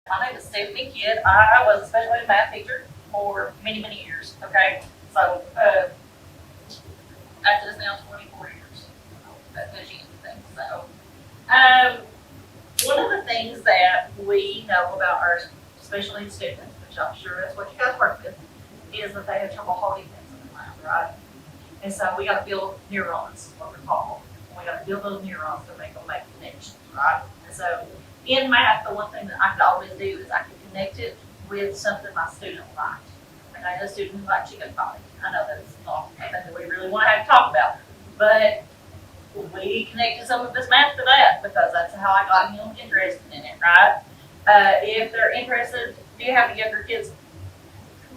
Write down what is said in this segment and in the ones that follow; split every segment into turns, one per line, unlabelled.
My name is Stephanie Kidd. I was a special ed math teacher for many, many years. Okay, so after this now 24 years. That gives you anything. So, one of the things that we know about our special needs students, which I'm sure that's what you guys work with, is that they have trouble holding things in their mind, right? And so we got to build neurons, what we call them. We got to build those neurons to make them make connections, right? And so in math, the one thing that I could always do is I could connect it with something my student liked. Like I had a student who liked chicken pie. I know that's not something that we really want to have to talk about, but we connected some of this math to that because that's how I got him interested in it, right? If they're interested, do you have younger kids?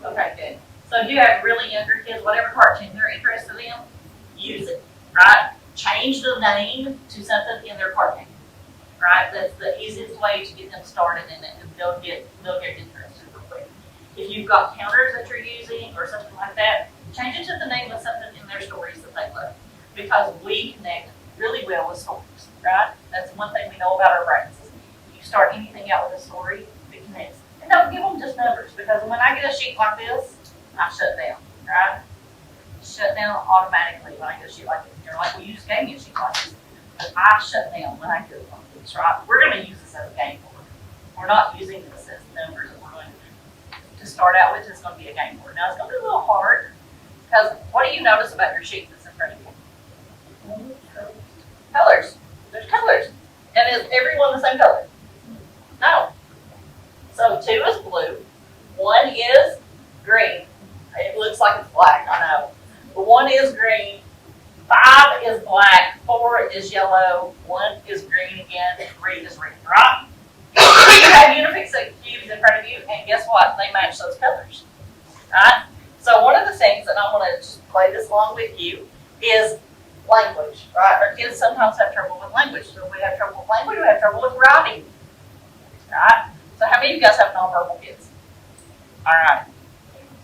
Okay, good. So do you have really younger kids, whatever cartoon they're interested in, use it, right? Change the name to something in their cartoon, right? That's the easiest way to get them started in it, and they'll get interested real quick. If you've got counters that you're using or something like that, change it to the name of something in their stories that they love, because we connect really well with stories, right? That's one thing we know about our brains. You start anything out with a story, it connects. And don't give them just numbers, because when I get a sheet like this, I shut down, right? Shut down automatically when I get a sheet like this. You're like, well, you just gave me a sheet like this. But I shut down when I get it like this, right? We're going to use this as a game board. We're not using this as numbers that we're going to start out with. It's going to be a game board. Now, it's going to be a little hard, because what do you notice about your sheet that's in front of you? Colors. There's colors. And is everyone the same color? No. So 2 is blue. 1 is green. It looks like it's black, I know. But 1 is green. 5 is black. 4 is yellow. 1 is green again. 3 is red, right? You have Unifix cubes in front of you, and guess what? They match those colors, right? So one of the things that I want to just play this along with you is language, right? Our kids sometimes have trouble with language. So if we have trouble with language, we have trouble with writing, right? So how many of you guys have nonverbal kids? All right.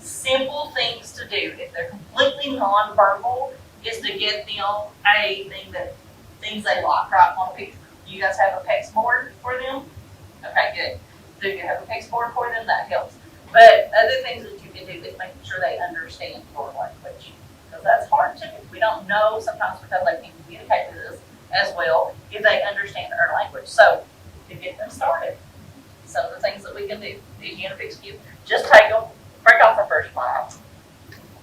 Simple things to do if they're completely nonverbal is to get them things they like, right, on a picture. Do you guys have a PEX board for them? Okay, good. Do you have a PEX board for them? That helps. But other things that you can do is making sure they understand your language, because that's hard to do. We don't know sometimes because they can communicate with us as well if they understand our language. So to get them started, some of the things that we can do, these Unifix cubes, just take them, break off the first file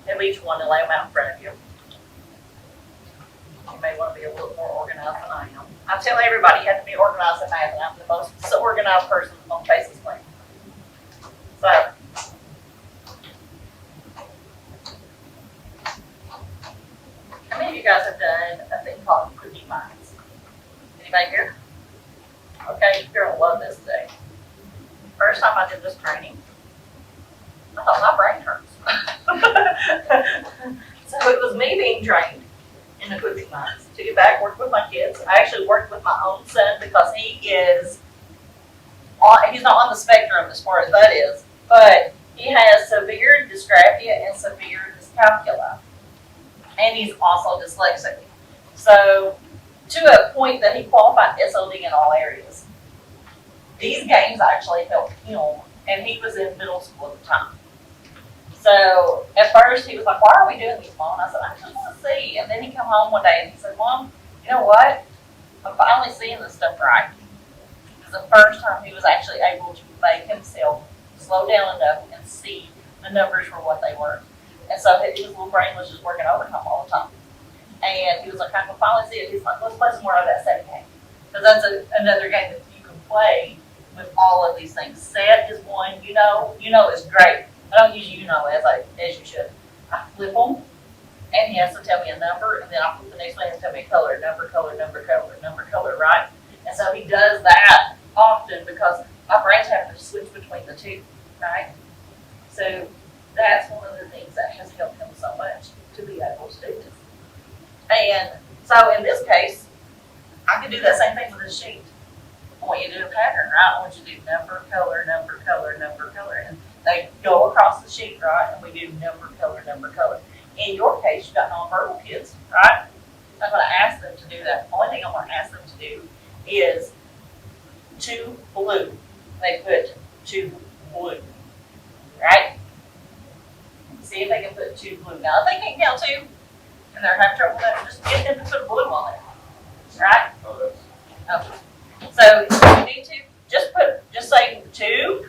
of each one and lay them out in front of you. You may want to be a little more organized than I am. I tell everybody you have to be organized in math, and I'm the most organized person on the face of this planet. So, how many of you guys have done a thing called Cookie Minds? Anybody here? Okay, you're gonna love this today. First time I did this training, I thought my brain hurts. So it was me being trained in the Cookie Minds to get back, work with my kids. I actually worked with my own son because he's not on the spectrum as far as that is, but he has severe dysgraphia and severe dyscalculia, and he's also dyslexic. So to a point that he qualified SOD in all areas. These games actually helped him, and he was in middle school at the time. So at first he was like, "Why are we doing these, Mom?" And I said, "I just want to see." And then he came home one day and he said, "Mom, you know what? I'm finally seeing this stuff right." It was the first time he was actually able to make himself slow down enough and see the numbers for what they were. And so his little brain was just working overtime all the time. And he was like, "I can finally see it." He's like, "Let's play some more of that set game." Because that's another game that you can play with all of these things. Set is one, you know is great. I don't use as you should. I flip them, and he has to tell me a number, and then I flip the next one and tell me a color, number, color, number, color, number, color, right? And so he does that often because my brain's having to switch between the two, right? So that's one of the things that has helped him so much to be able to do this. And so in this case, I can do that same thing with this sheet. I want you to do a pattern, right? I want you to do number, color, number, color, number, color. And they go across the sheet, right? And we do number, color, number, color. In your case, you've got nonverbal kids, right? I'm going to ask them to do that. The only thing I'm going to ask them to do is 2 blue. They put 2 blue, right? See if they can put 2 blue. Now, if they can't count 2 and they're having trouble with that, just get them to put a blue on there, right? Okay. So if you need to, just say 2,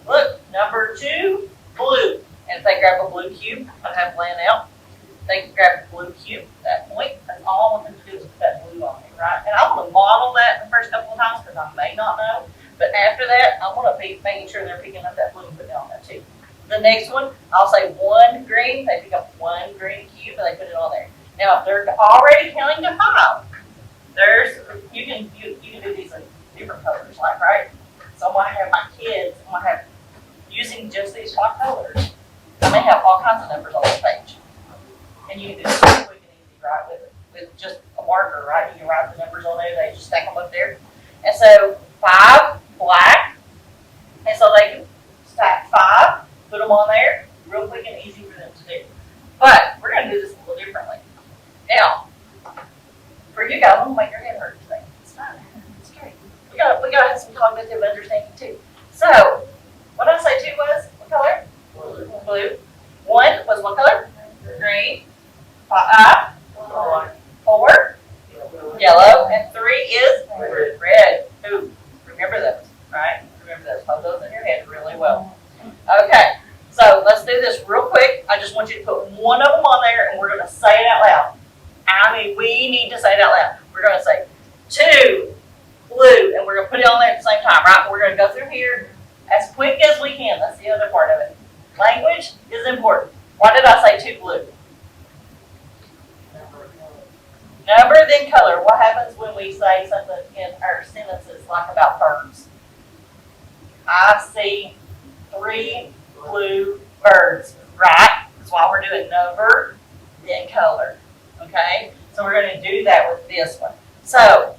look, number 2, blue. And if they grab a blue cube, I have it laying out, they can grab a blue cube at that point. That's all I want them to do is put that blue on there, right? And I want to model that the first couple of times because I may not know. But after that, I want to be making sure they're picking up that blue and putting it on there too. The next one, I'll say 1 green, they pick up 1 green cube and they put it on there. Now, if they're already counting to 5, you can do these in different colors, like, right? So I'm going to have my kids, I'm going to have, using just these 5 colors, I may have all kinds of numbers on this page. And you can do this quick and easy, right, with just a marker, right? You can write the numbers on there, they just stack them up there. And so 5, black, and so they can stack 5, put them on there, real quick and easy for them to do. But we're going to do this a little differently. Now, for you guys, I'm going to make your head hurt today. It's fine. It's great. We gotta have some cognitive understanding too. So, what did I say 2 was? What color? Blue. 1 was what color? Green. 5. 4. Yellow. And 3 is red. Ooh, remember those, right? Remember those. Hold those in your head really well. Okay, so let's do this real quick. I just want you to put 1 of them on there and we're going to say it out loud. I mean, we need to say it out loud. We're going to say 2, blue, and we're going to put it on there at the same time, right? We're going to go through here as quick as we can. That's the other part of it. Language is important. Why did I say 2 blue? Number, then color. What happens when we say something in our sentences like about birds? I see 3 blue birds, right? That's why we're doing number, then color. Okay? So we're going to do that with this one. So,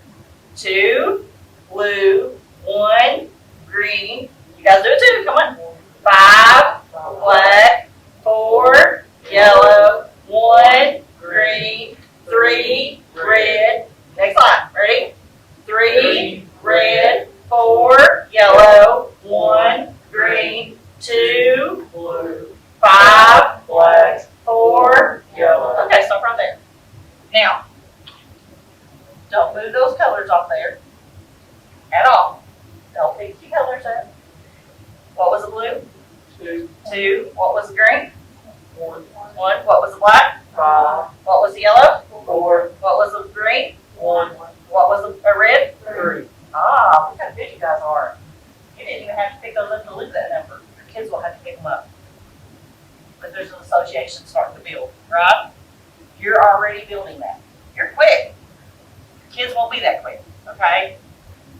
2 blue, 1 green. You guys do it too. Come on. 5 black, 4 yellow, 1 green, 3 red. Next line. Ready? 3 red, 4 yellow, 1 green, 2 blue, 5 black, 4 yellow. Okay, stop right there. Now, don't move those colors off there at all. Don't pick your colors up. What was the blue? 2. What was the green? 1. What was the black? 5. What was the yellow? 4. What was the green? 1. What was the red? 3. Ah, look how good you guys are. You didn't even have to pick those up to lose that number. Your kids will have to pick them up. But there's an association starting to build, right? You're already building that. You're quick. Kids won't be that quick, okay?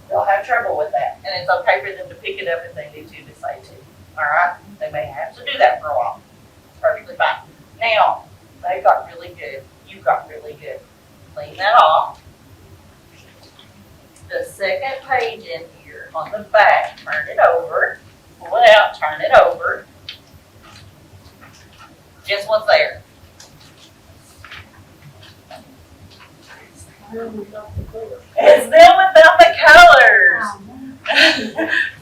They'll have trouble with that. And it's okay for them to pick it up if they need to say to. All right? They may have to do that for a while. It's perfectly fine. Now, they got really good. You got really good. Clean that off. The second page in here on the back, turn it over. Pull it out, turn it over. Guess what's there? It's them without the colors.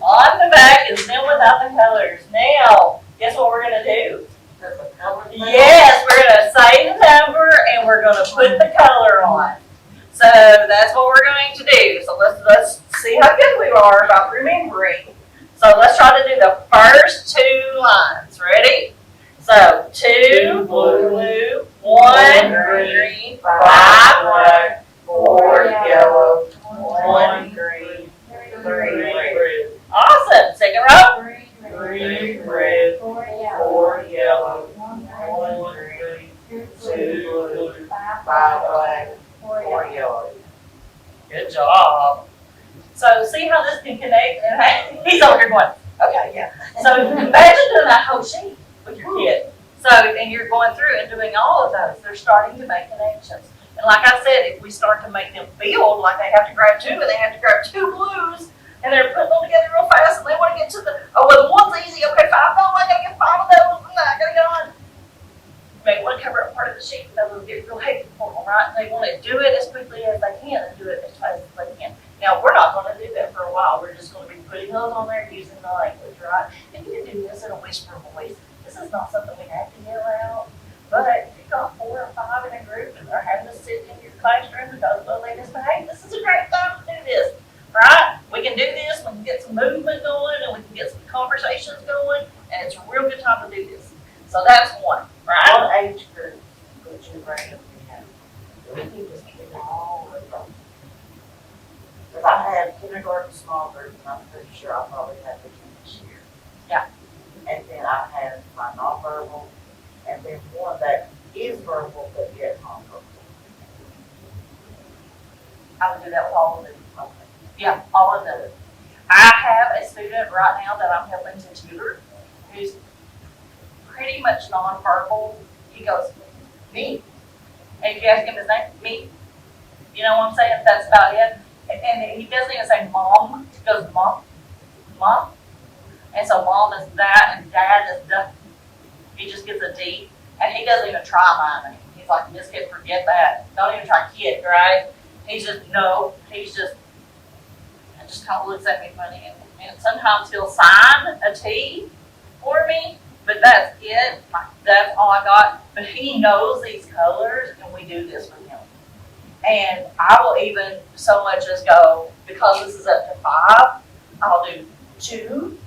On the back is them without the colors. Now, guess what we're going to do? Yes, we're going to say the number and we're going to put the color on. So that's what we're going to do. So let's see how good we are about remembering. So let's try to do the first 2 lines. Ready? So 2 blue, 1 green, 5 black, 4 yellow, 1 green, 3 red. Awesome. Second row. 3 red, 4 yellow, 1 green, 2 blue, 5 black, 4 yellow. Good job. So see how this can connect? And he's over here going, okay, yeah. So imagine doing that whole sheet with your kid. So, and you're going through and doing all of those. They're starting to make connections. And like I said, if we start to make them build, like they have to grab 2 and they have to grab 2 blues, and they're putting them together real fast, and they want to get to the, oh, well, 1's easy, okay, 5, no, I gotta get 5 of those, I gotta get on. You may want to cover up part of the sheet, that will get real heavy for them, right? They want to do it as quickly as they can and do it as fast as they can. Now, we're not going to do that for a while. We're just going to be putting those on there using the language. right? And you can do this in a whisper voice. This is not something we have to yell out. But if you've got 4 or 5 in a group and they're having to sit in your classroom and go, well, they just say, hey, this is a great time to do this, right? We can do this, we can get some movement going, and we can get some conversations going, and it's a real good time to do this. So that's one, right?
What age group would you recommend? We can just keep it all of them. Because I had kindergarten small group, and I'm pretty sure I'll probably have the this year.
Yeah.
And then I have my nonverbal, and then one that is verbal but yet nonverbal.
I would do that with all of them. Yeah, all of them. I have a student right now that I'm helping to tutor who's pretty much nonverbal. He goes, me. And if you ask him his name, me. You know what I'm saying? That's about it. And he doesn't even say mom. He goes, mom, mom. And so mom is that and dad is the. He just gets a D. And he doesn't even try mine. He's like, this kid, forget that. Don't even try kid, right? He's just, no. He's just kind of looks at me funny. And sometimes he'll sign a T for me, but that's it. That's all I got. But he knows these colors, and we do this with him. And I will even so much as go, because this is up to 5, I'll do 2,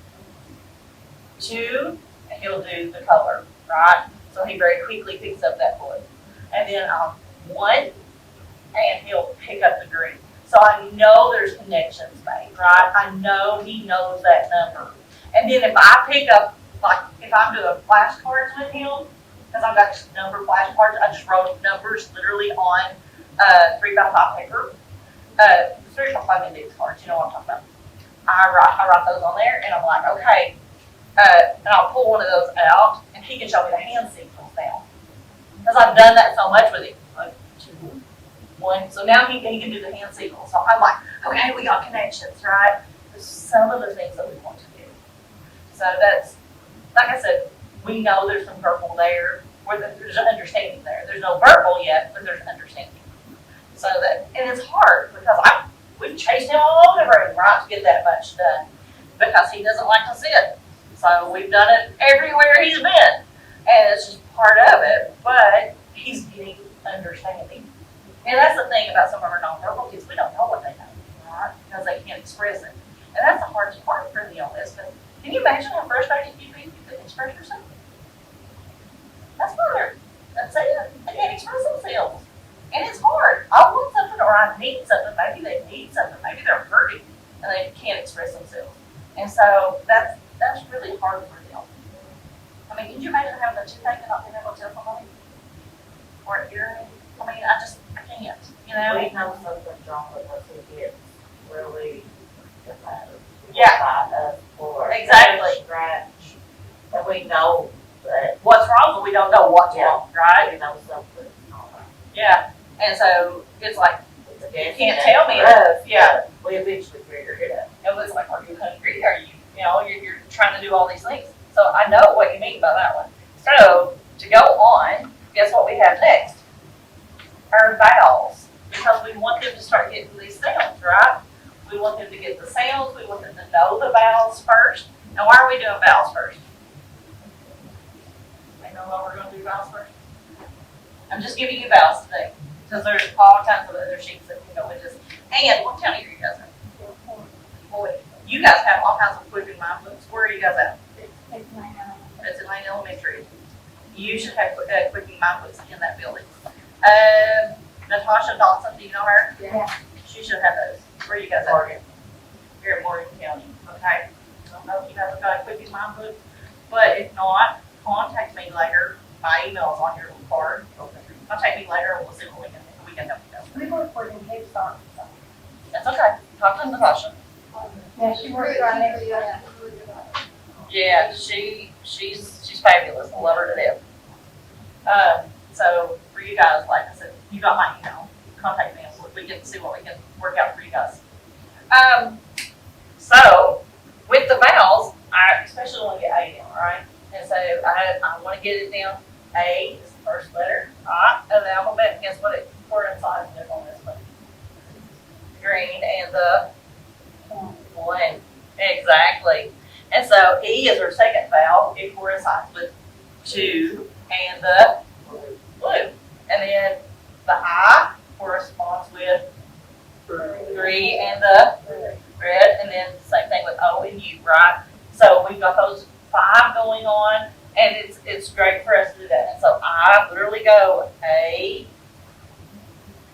and he'll do the color, right? So he very quickly picks up that blue. And then 1, and he'll pick up the green. So I know there's connections made, right? I know he knows that number. And then if I pick up, like if I'm doing flashcards with him, because I've got number flashcards, I just wrote numbers literally on 3x5 paper. 3x5 index cards, you know what I'm talking about. I write those on there, and I'm like, okay. And I'll pull one of those out, and he can show me the hand signals now. Because I've done that so much with him. Like 2, 1. So now he can do the hand signals. So I'm like, okay, we got connections, right? There's some of the things that we want to do. So that's, like I said, we know there's some verbal there, where there's an understanding there. There's no verbal yet, but there's understanding. So that, and it's hard because we've chased him all over the room, right, to get that much done because he doesn't like to sit. So we've done it everywhere he's been, and it's just part of it. But he's getting understanding, and that's the thing about some of our nonverbal kids. We don't know what they know, right, because they can't express it, and that's the hardest part for the illness. But can you imagine how frustrated you'd be if you couldn't express yourself? That's why that's it. They can't express themselves. And it's hard. I want something or I need something. Maybe they need something. Maybe they're hurting and they can't express themselves. And so that's really hard for them. I mean, can you imagine having a toothache and not being able to tell somebody? Or an earring? I mean, I can't. You know?
We know something's wrong with us. It gets really dramatic.
Yeah.
Or
Exactly.
Scratch. And we know that.
What's wrong, but we don't know what's wrong, right?
We know something's wrong.
Yeah. And so it's like,
It's
you can't tell me enough. Yeah.
We eventually figure it out.
It was like, are you hungry? Are you're trying to do all these things. So I know what you mean by that one. So to go on, guess what we have next? Our vowels. Because we want them to start getting these sounds, right? We want them to get the sounds. We want them to know the vowels first. And why are we doing vowels first? I know why we're going to do vowels first. I'm just giving you vowels today. Because there's all kinds of other sheets that can go with this. And what county are you guys in? Boy, you guys have all kinds of quick and mind books. Where are you guys at? It's in Lane Elementary. You should have quick and mind books in that building. Natasha Dawson, do you know her?
Yeah.
She should have those. Where are you guys at?
Morgan.
You're at Morgan County. Okay. I don't know if you guys have got a quick and mind book, but if not, contact me later. My email is on your little card. Contact me later and we'll see what we can help you guys with.
We work for them, Cape Star.
That's okay. Talk to Natasha.
Yeah, she works right next to us.
Yeah, she's fabulous. I love her to death. So for you guys, like I said, you got my email. Contact me and we can see what we can work out for you guys. So with the vowels, I especially want to get A down, right? And so I want to get it down. A is the first letter, right, of the alphabet. And guess what it coincides with on this one? Green and the 1. Exactly. And so E is our second vowel. It corresponds with 2 and the blue. And then the I corresponds with 3 and the red. And then same thing with O and U, right? So we've got those 5 going on, and it's great for us to do that. And so I literally go A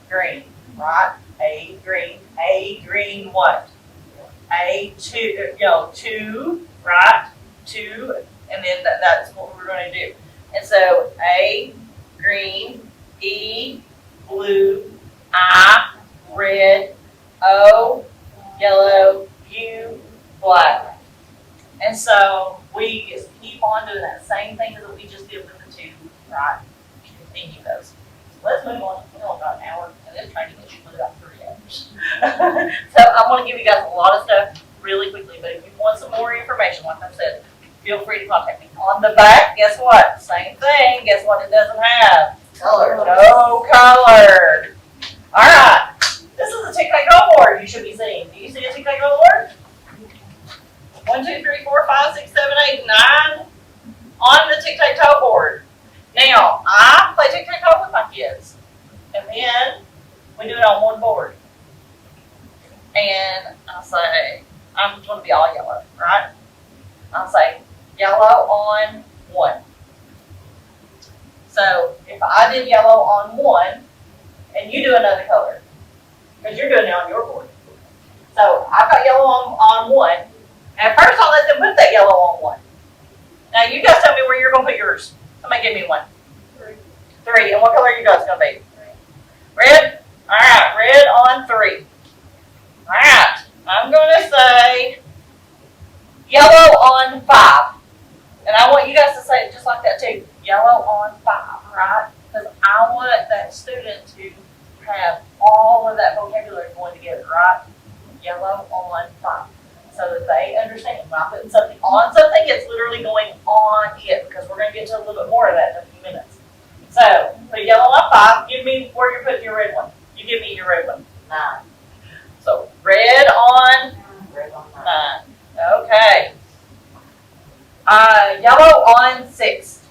green, right? A green what? A2, 2, right? 2, and then that's what we're going to do. And so A green, E blue, I red, O yellow, U black. And so we just keep on doing that same thing that we just did with the 2, right? Continue those. So let's move on. We only got an hour, and this training is usually about 3 hours. So I'm going to give you guys a lot of stuff really quickly, but if you want some more information, like I said, feel free to contact me. On the back, guess what? Same thing. Guess what it doesn't have?
Color.
No color. All right. This is a tic-tac-toe board you should be seeing. Do you see a tic-tac-toe board? 1, 2, 3, 4, 5, 6, 7, 8, 9 on the tic-tac-toe board. Now, I play tic-tac-toe with my kids, and then we do it on one board. And I say, I'm just going to be all yellow, right? I'll say yellow on 1. So if I did yellow on 1, and you do another color, because you're doing it on your board. So I've got yellow on 1. And first I'll let them put that yellow on 1. Now you guys tell me where you're going to put yours. Somebody give me 1. 3. And what color are you guys going to be? Red? All right, red on 3. All right, I'm going to say yellow on 5. And I want you guys to say it just like that too. Yellow on 5, right? Because I want that student to have all of that vocabulary going together, right? Yellow on 5. So that they understand. When I'm putting something on something, it's literally going on it, because we're going to get to a little bit more of that in a few minutes. So, put yellow on 5. Give me where you're putting your red one. You give me your red one.
9.
So, red on
Red on 9.
9. Okay. Yellow on 6.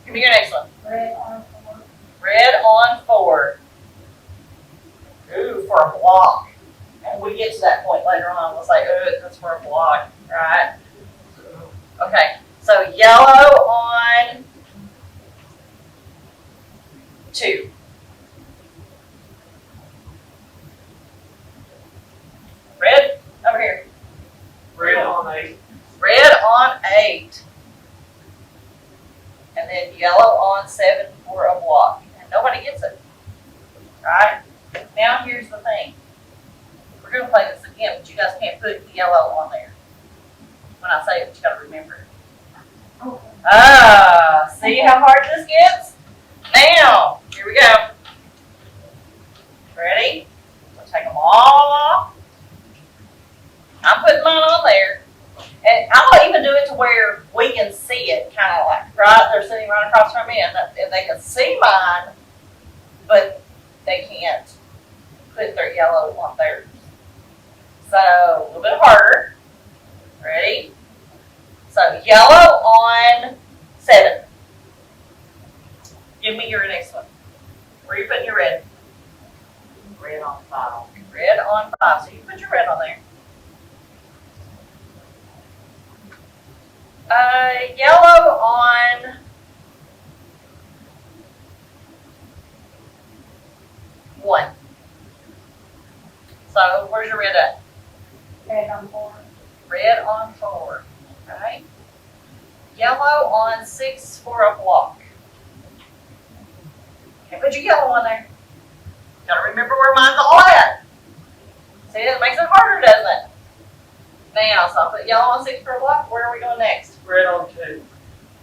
Give me your next one.
Red on 4.
Red on 4. Ooh, for a block. And we get to that point later on. We'll say, ooh, that's for a block, right? Okay, so yellow on 2. Red, over here.
Red on 8.
Red on 8. And then yellow on 7 for a block. And nobody gets it, right? Now here's the thing. We're going to play this again, but you guys can't put the yellow on there. When I say it, you got to remember it. See how hard this gets? Now, here we go. Ready? We'll take them all off. I'm putting mine on there. And I'll even do it to where we can see it, kind of like, right? They're sitting right across from me, and they can see mine, but they can't put their yellow on theirs. So, a little bit harder. Ready? So, yellow on 7. Give me your next one. Where are you putting your red?
Red on 5.
Red on 5. So, you put your red on there. Yellow on 1. So, where's your red at?
Red on 4.
Red on 4. Okay. Yellow on 6 for a block. Okay, put your yellow on there. Gotta remember where mine's all at. See, it makes it harder, doesn't it? Now, so I'll put yellow on 6 for a block. Where are we going next?
Red on 2.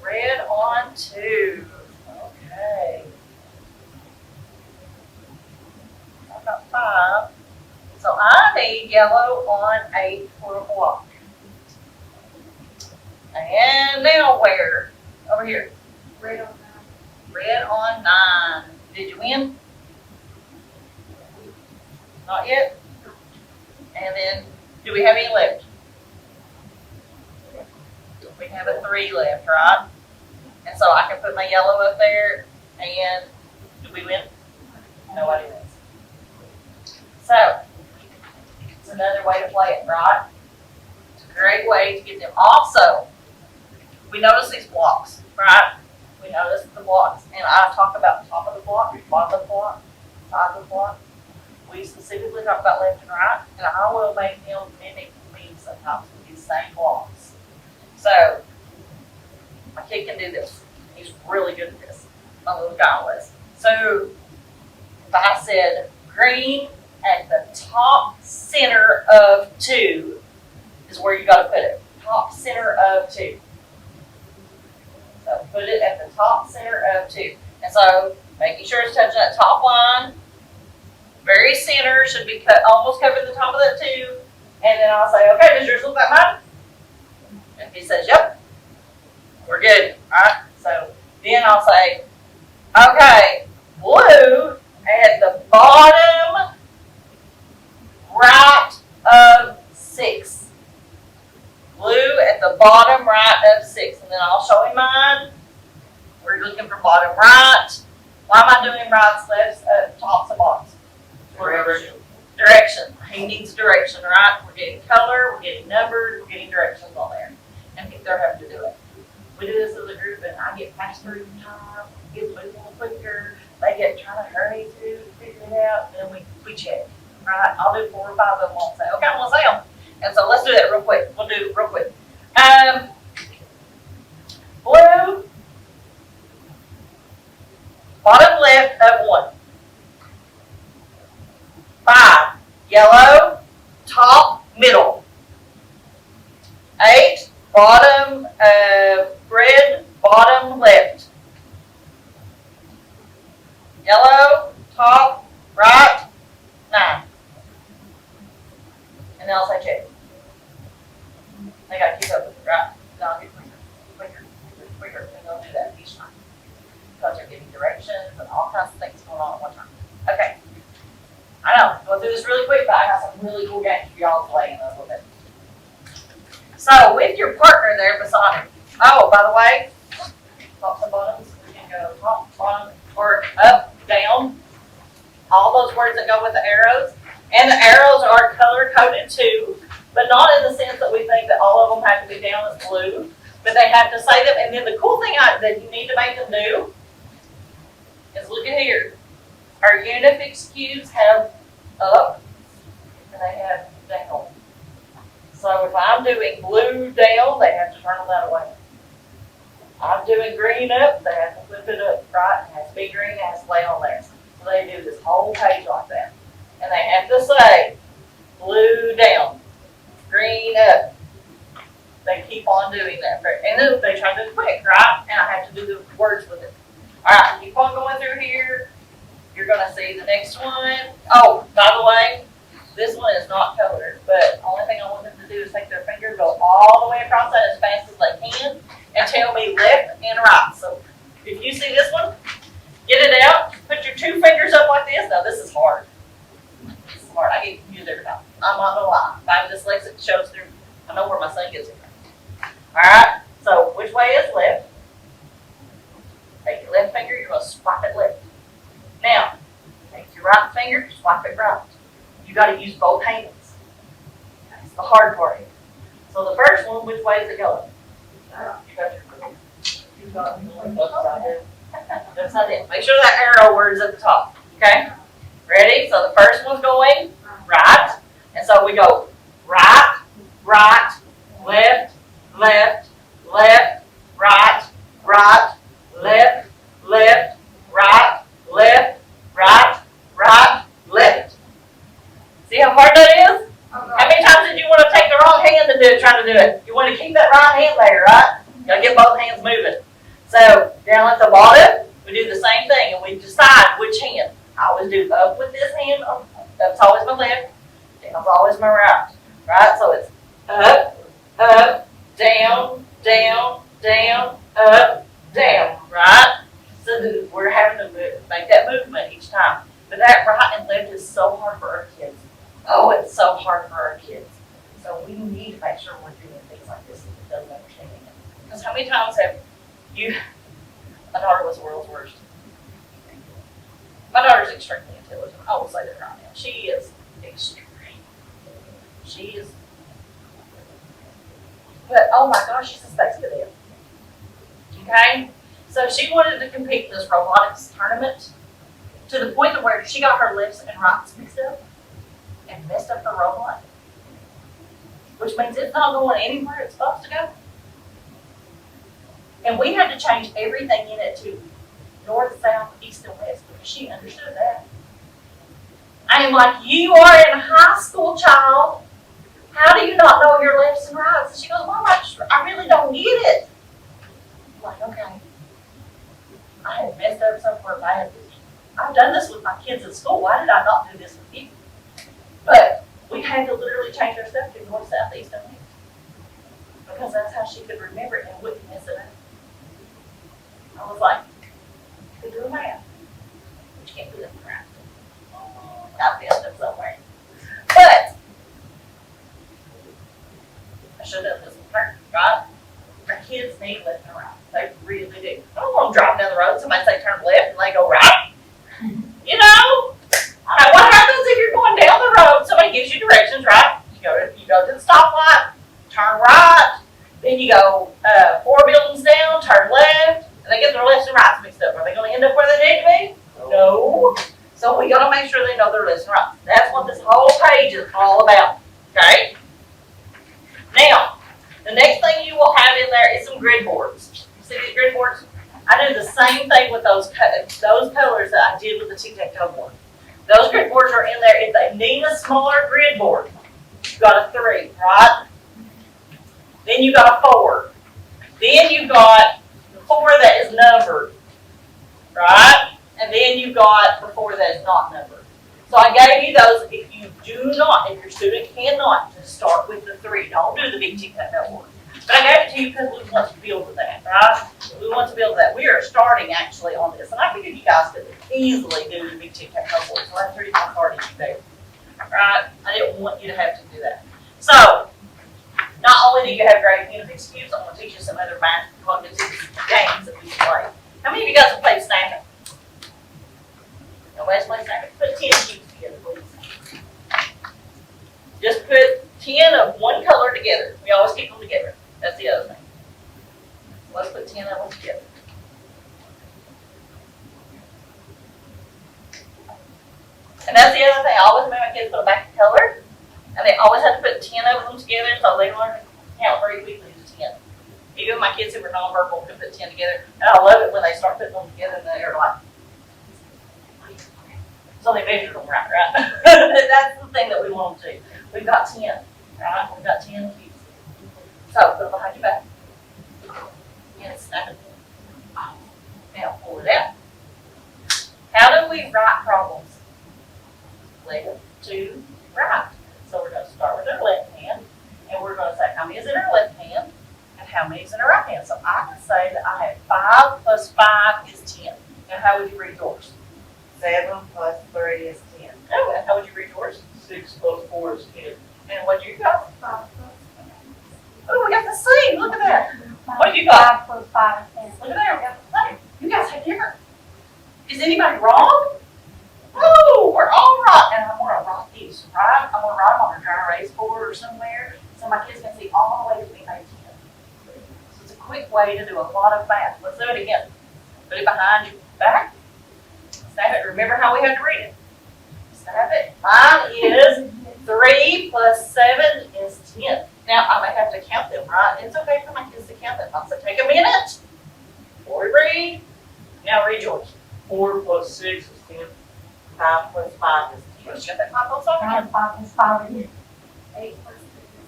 Red on 2. Okay. I've got 5. So I need yellow on 8 for a block. And now where? Over here.
Red on 9.
Red on 9. Did you win? Not yet? And then Do we have any left? We have a 3 left, right? And so I can put my yellow up there, and do we win? Nobody wins. So, it's another way to play it, right? It's a great way to get them. Also, we notice these blocks, right? We notice the blocks, and I talk about the top of the block, bottom of the block, side of the block. We specifically talk about left and right, and I will make him mimic me sometimes with these same blocks. So, my kid can do this. He's really good at this. My little guy was. So, if I said green at the top center of 2 is where you got to put it. Top center of 2. So put it at the top center of 2. And so making sure it's touching that top line. Very center, should be cut, almost covering the top of that 2. And then I'll say, okay, does yours look like mine? And if he says, yep, we're good. Alright, so then I'll say, okay, blue at the bottom right of 6. Blue at the bottom right of 6. And then I'll show him mine. We're looking for bottom right. Why am I doing rights, lefts, tops, and bottoms? Direction. He needs direction, right? We're getting color, we're getting numbers, we're getting directions on there. And they're having to do it. We do this as a group, and I get faster each time. Get moving a little quicker. They get trying to hurry to figure it out. Then we check, right? I'll do 4 or 5 of them. I'll say, okay, I'm gonna say them. And so let's do that real quick. We'll do it real quick. Blue, bottom left of 1. 5, yellow, top, middle. 8, bottom red, bottom left. Yellow, top, right, 9. And then I'll say check. They gotta keep up with it, right? Then I'll get quicker, and they'll do that each time. Because they're giving directions and all kinds of things going on at one time. Okay. I know, go through this really quick, but I got some really cool games for y'all to play in a little bit. So, with your partner there beside him. Oh, by the way, tops and bottoms, we can go top, bottom, or up, down. All those words that go with the arrows. And the arrows are color coded too, but not in the sense that we think that all of them have to be down as blue, but they have to say them. And then the cool thing that you need to make them do is look at here. Our Unifix cubes have up and they have down. So if I'm doing blue down, they have to turn them that way. I'm doing green up, they have to flip it up, right? It has to be green, it has to lay on there. So they do this whole page like that. And they have to say, blue down, green up. They keep on doing that. And then they try to do it quick, right? And I have to do the words with it. All right, keep on going through here. You're going to see the next one. Oh, by the way, this one is not colored, but the only thing I want them to do is take their finger, go all the way across that as fast as they can, and tell me left and right. So if you see this one, get it out, put your 2 fingers up like this. Now this is hard. This is hard. I get confused every time. I'm not gonna lie. If I'm dyslexic, it shows through. I know where my son gets it from. Alright, so which way is left? Take your left finger, you're gonna swipe it left. Now, take your right finger, swipe it right. You gotta use both hands. That's the hard part here. So the first one, which way is it going? You got your upside down. Make sure that arrow word is at the top. Okay? Ready? So the first one's going right. And so we go right, right, left, left, left, right, right, left, left, right, left, right, right, left. See how hard that is? How many times did you want to take the wrong hand and do it, trying to do it? You want to keep that right hand there, right? You gotta get both hands moving. So down at the bottom, we do the same thing, and we decide which hand. I always do up with this hand. Up's always my left. Down's always my right. Right? So it's up, up, down, down, down, up, down. Right? So we're having to make that movement each time. But that right and left is so hard for our kids. Oh, it's so hard for our kids. So we need to make sure we're doing things like this, and doesn't understand it. Because how many times have you, my daughter was the world's worst. My daughter's extremely intelligent, I will say that right now. She is extreme. She is, but oh my gosh, she's a space cadet. Okay? So she wanted to compete in this robotics tournament to the point of where she got her lefts and rights mixed up and messed up her robot, which means it's not going anywhere it's supposed to go. And we had to change everything in it to north, south, east, and west because she understood that. I am like, you are in high school, child. How do you not know your lefts and rights? And she goes, Mom, I really don't get it. I'm like, okay. I had messed up somewhere badly. I've done this with my kids at school. Why did I not do this with you? But we had to literally change our stuff to north, south, east, and west. Because that's how she could remember it and wouldn't mess it up. I was like, you can do math, but you can't do it right. I messed up somewhere. But I should have done this with her, right? Our kids need left and right. They really do. I don't want them driving down the road, somebody say turn left and they go right. You know? What happens if you're going down the road, somebody gives you directions, right? You go to the stoplight, turn right, then you go 4 buildings down, turn left, and they get their lefts and rights mixed up. Are they going to end up where they need to be? No. So we got to make sure they know their lefts and rights. That's what this whole page is all about. Okay? Now, the next thing you will have in there is some grid boards. You see these grid boards? I do the same thing with those colors that I did with the tic-tac-toe board. Those grid boards are in there. If they need a smaller grid board, you've got a 3, right? Then you got a 4. Then you got the 4 that is numbered, right? And then you got the 4 that is not numbered. So I gave you those. If you do not, if your student cannot, just start with the 3. Don't do the big tic-tac-toe board. But I gave it to you because we want to build with that, right? We want to build with that. We are starting actually on this. And I figured you guys could easily do the big tic-tac-toe board. So I threw my card at you there, right? I didn't want you to have to do that. So, not only do you have great unit cubes, I'm going to teach you some other math cognitive games that we can play. How many of you guys have played Snap It? Nobody's played Snap It? Put 10 cubes together, please. Just put 10 of one color together. We always keep them together. That's the other thing. Let's put 10 of them together. And that's the other thing. I always make my kids put them back in color. And they always have to put 10 of them together so they learn to count very quickly to 10. Even my kids who were nonverbal could put 10 together. And I love it when they start putting them together and they're like, so they measured them right? That's the thing that we want them to do. We've got 10, right? We've got 10 cubes. So put them behind your back. And snap it. Now pull it out. How do we write problems? Left to right. So we're going to start with our left hand, and we're going to say how many is in our left hand and how many is in our right hand. So I can say that I have 5 plus 5 is 10. Now how would you read yours?
7 plus 3 is 10.
Oh, and how would you read yours?
6 plus 4 is 10.
And what do you got?
5 plus
Oh, we got the same. Look at that. What have you got?
5 plus 5 is 10.
Look at there. We got the same. You guys have different. Is anybody wrong? No, we're all right. And I'm going to write these, right? I'm going to write them on a dry erase board or somewhere so my kids can see all the way to the 18. So it's a quick way to do a lot of math. Let's do it again. Put it behind your back. Snap it. Remember how we have to read it. Snap it. Mine is 3 plus 7 is 10. Now, I may have to count them, right? It's okay for my kids to count them. So take a minute before we read. Now read yours.
4 plus 6 is 10.
5 plus 5 is 10.
You got that 5 plus 5 again?
5 plus 5 is 8 plus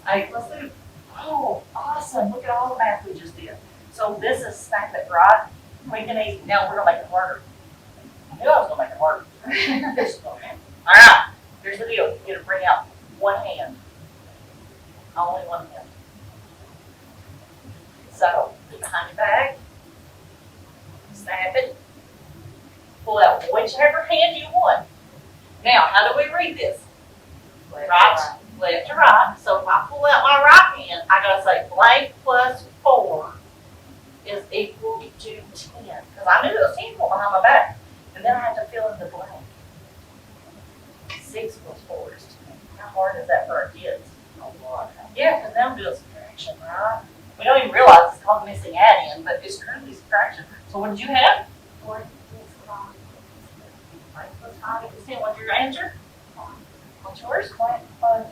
8 plus 2. Oh, awesome. Look at all the math we just did. So this is Snap It, right? Quick and easy. Now we're going to make it harder. I knew I was going to make it harder. Okay. All right. Here's the deal. You're going to bring out one hand. Only one hand. So, put it behind your back. Snap it. Pull out whichever hand you want. Now, how do we read this?
Left,
Right?
left to right. So if I pull out my right hand, I gotta say blank plus 4 is equal to 10. Because I knew it was 10 behind my back. And then I had to fill in the blank. 6 plus 4 is 10. How hard is that for our kids? A lot. Yeah, because they'll do a subtraction, right? We don't even realize it's called missing add-in, but it's currently subtraction. So what did you have?
4 is 5.
Blank plus 5 equals 10. What's your answer? What's yours?
Blank plus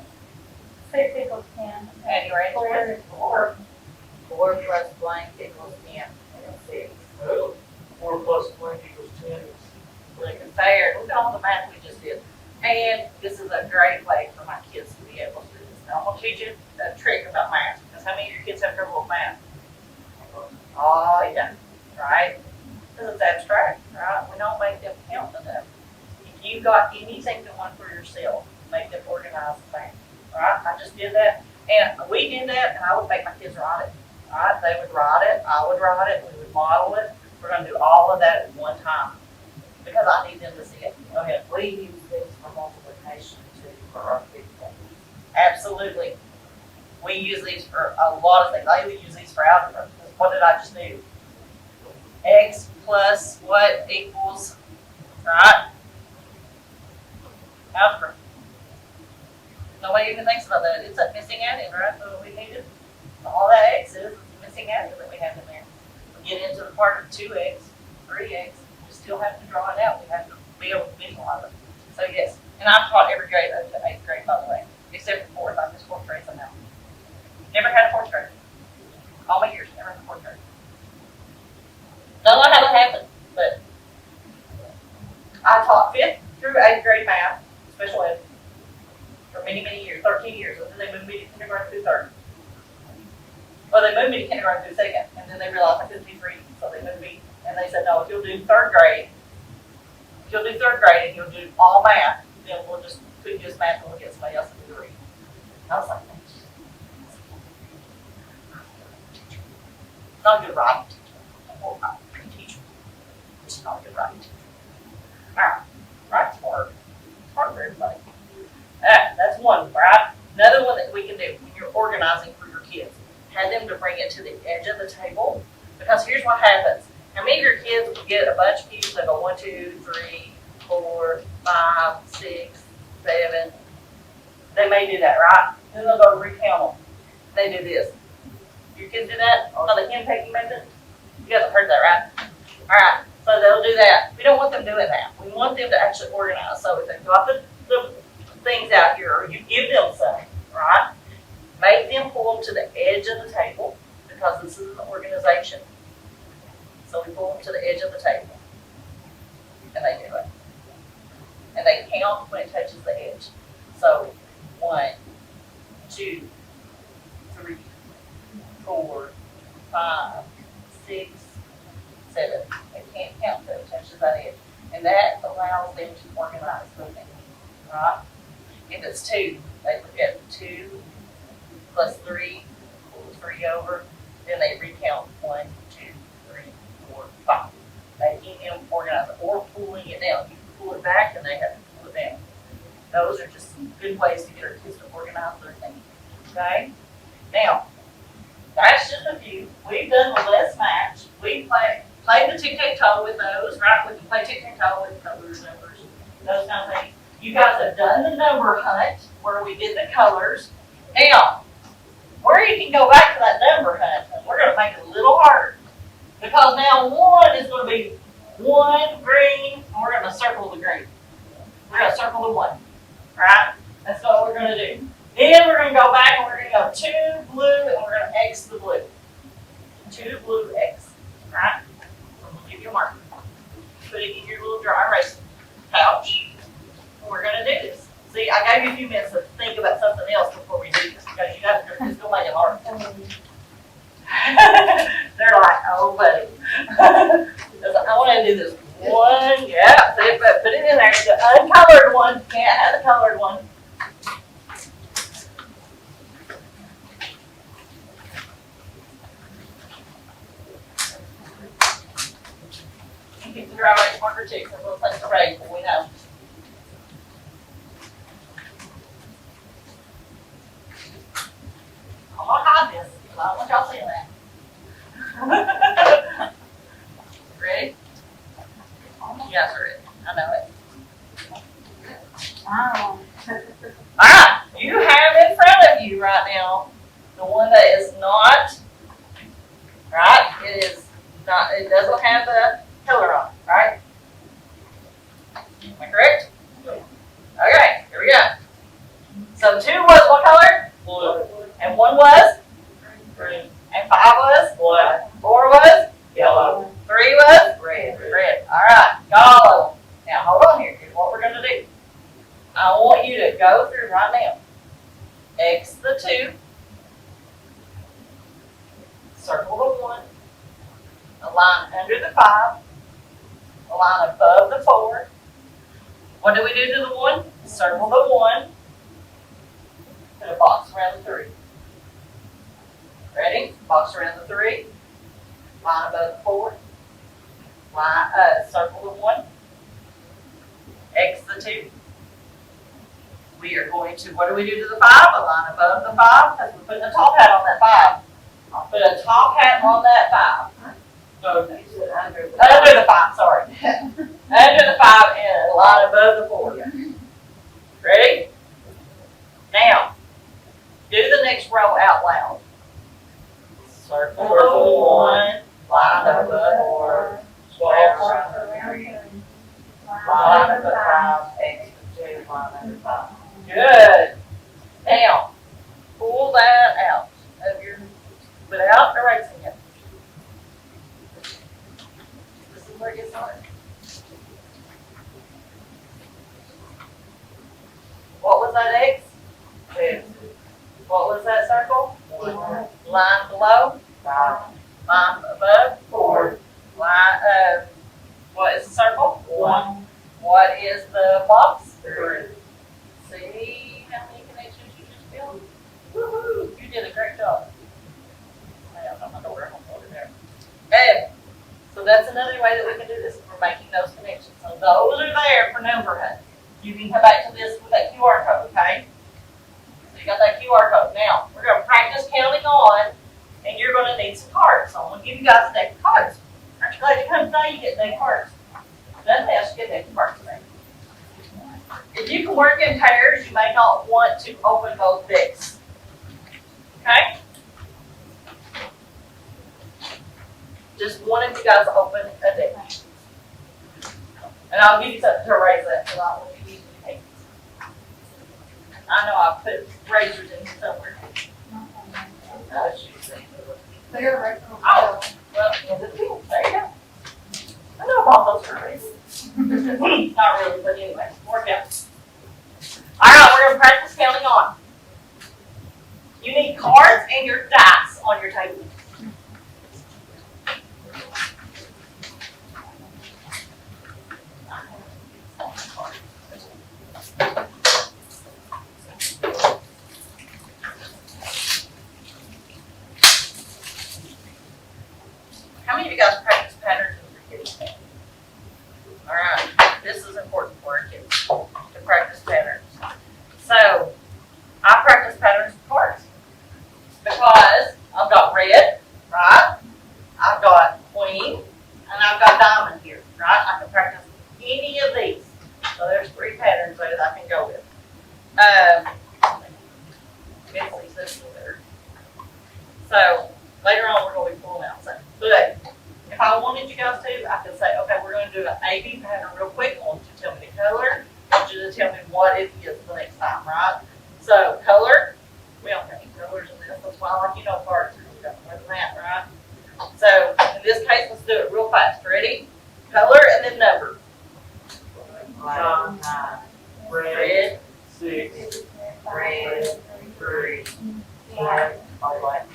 6 equals 10.
And your answer
4
is
is
4. 4 plus blank equals 10. And 6.
4 plus blank equals 10 is
Looking fair. Look at all the math we just did. And this is a great way for my kids to be able to do this. Now I'm going to teach you a trick about math. Because how many of your kids have trouble with math? Oh, yeah. Right? Because it's abstract, right? We don't make them count to them. If you got anything going for yourself, make them organize the math. Right? I just did that. And we did that, and I would make my kids write it. Right? They would write it. I would write it. We would model it. We're going to do all of that at one time. Because I need them to see it. Go ahead.
We use these for multiplication too, for our big things.
Absolutely. We use these for a lot of things. I even use these for algebra. What did I just do? X plus what equals, right? Algebra. Nobody even thinks about that. It's a missing adding, right? So we needed all that X is missing adding that we have in there. We get into the part of 2X, 3X. We still have to draw it out. We have to be able to visualize it. So yes, and I've taught every grade up to 8th grade, by the way, except for 4th. I missed 4th grade somehow. Never had a 4th grade. All my years, never had a 4th grade. Don't know how that happened, but I taught 5th through 8th grade math, special ed, for many, many years, 13 years, and then they moved me to kindergarten through 3rd. Well, they moved me to kindergarten through 2nd, and then they realized I couldn't teach reading, so they moved me, and they said, no, if you'll do 3rd grade, and you'll do all math, then we'll just put you as math and we'll get somebody else to do the reading. I was like, not a good writing teacher. Or not a good teacher. Just not a good writing teacher. Alright, writing's hard. It's hard for everybody. That's one, right? Another one that we can do when you're organizing for your kids. Have them to bring it to the edge of the table. Because here's what happens. How many of your kids will get a bunch of pieces that go 1, 2, 3, 4, 5, 6, 7. They may do that, right? Then they'll go recount them. They do this. Your kids do that? Oh, the hen-pecking method? You guys have heard that, right? Alright, so they'll do that. We don't want them doing that. We want them to actually organize. So if they got the things out here, or you give them some, right? Make them pull them to the edge of the table, because this is an organization. So we pull them to the edge of the table. And they do it. And they count when it touches the edge. So 1, 2, 3, 4, 5, 6, 7. They can't count until it touches that edge. And that allows them to organize the thing. Right? If it's 2, they forget 2 plus 3, pull 3 over, then they recount 1, 2, 3, 4, 5. They keep them organized, or pulling it down. You can pull it back and they have to pull it down. Those are just some good ways to get our kids to organize their things. Okay? Now, that's just a few. We've done the less match. We played the tic-tac-toe with those, right? We can play tic-tac-toe with colors, numbers, those kind of things. You guys have done the number hunt where we did the colors. Now, where you can go back to that number hunt, and we're going to make it a little harder. Because now 1 is going to be 1 green, and we're going to circle the green. We're going to circle the 1, right? That's what we're going to do. Then we're going to go back and we're going to go 2 blue, and we're going to X the blue. 2 blue X, right? Give you a marker. Put it in your little dry erase pouch. And we're going to do this. See, I gave you a few minutes to think about something else before we do this, because you guys are just going to make it hard. They're like, oh, buddy. I want to do this 1, yeah, put it in there. The uncolored one, can't have the colored one. You can figure out which marker too, because we'll take the red, we know. I don't want y'all seeing that. Ready? You guys are ready. I know it. Alright, you have in front of you right now the one that is not, right? It is not, it doesn't have the color on it, right? Am I correct? Okay, here we go. So 2 was what color?
Blue.
And 1 was?
Green.
And 5 was?
Black.
4 was?
Yellow.
3 was?
Red.
Red. Alright, got all of them. Now hold on here. Here's what we're gonna do. I want you to go through right now. X the 2. Circle the 1. A line under the 5. A line above the 4. What do we do to the 1? Circle the 1. Put a box around the 3. Ready? Box around the 3. Line above the 4. Line, circle the 1. X the 2. We are going to, what do we do to the 5? A line above the 5, because we're putting a top hat on that 5. I'll put a top hat on that 5.
Okay.
You said under the.
Under the 5, sorry. Under the 5 and a line above the 4. Ready? Now, do the next row out loud. Circle the 1, line above the 4,
Swap.
Line of the 5, X the 2, line of the 5.
Good. Now, pull that out of your, without erasing it. This is where it gets hard. What was that X?
2,
What was that circle?
1,
Line below,
5,
line above,
4,
line, what is the circle?
1,
What is the box?
3.
See how many connections you just built? Woohoo! You did a great job. I don't know my door, I'm gonna put it there. Okay, so that's another way that we can do this. We're making those connections. So those are there for number hunt. You can come back to this with that QR code, okay? So you got that QR code. Now, we're gonna practice counting on, and you're gonna need some cards. So I'm gonna give you guys a deck of cards. Aren't you glad you come today? You get a deck of cards. Nothing else, you get a deck of cards today. If you can work in pairs, you may not want to open both decks. Okay? Just one of you guys open a deck. And I'll give you something to erase that, because I don't want you to use your hands. I know I put razors in here somewhere. Oh, well, in the field, there you go. I know about those for a reason. Not really, but anyway, work out. Alright, we're gonna practice counting on. You need cards and your dice on your table. How many of you guys practice patterns with your kids? Alright, this is important for our kids, to practice patterns. So, I practice patterns with cards. Because I've got red, right? I've got queen, and I've got diamond here, right? I can practice any of these. So there's 3 patterns there that I can go with. Mitzi says there. So, later on we're going to be pulling out some. But if I wanted you guys to, I could say, okay, we're going to do an A-B pattern real quick. I want you to tell me the color. I want you to tell me what it is the next time, right? So, color. We don't have any colors in this. That's why I like, cards. We got more than that, right? So, in this case, let's do it real fast. Ready? Color and then number.
Black, 9,
Red.
6.
red, 3, black, oh, black.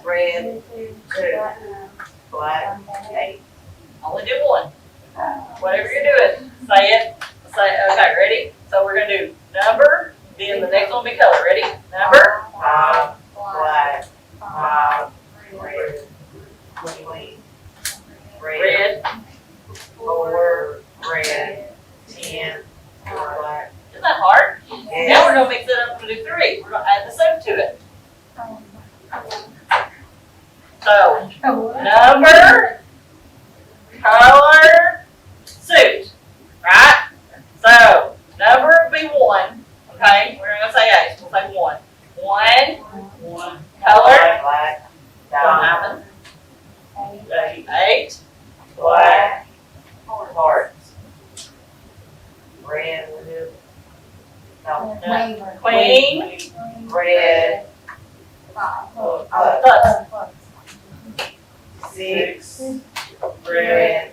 Red, 2, black, 8.
Only do one. Whatever you're doing, say it. Say, okay, ready? So we're going to do number, then the next one will be color. Ready? Number.
5, black, 5, red, 20, red, 4, red, 10, black.
Isn't that hard? Now we're
Yes.
going to mix it up and do 3. We're going to add the 7 to it. number, color, suit, right? So, number would be 1, okay? We're gonna say Ace, we'll say 1. 1,
One,
color,
Black, diamond,
diamond,
8,
8,
black, hearts. Red, no,
queen,
red,
plus,
6,
red,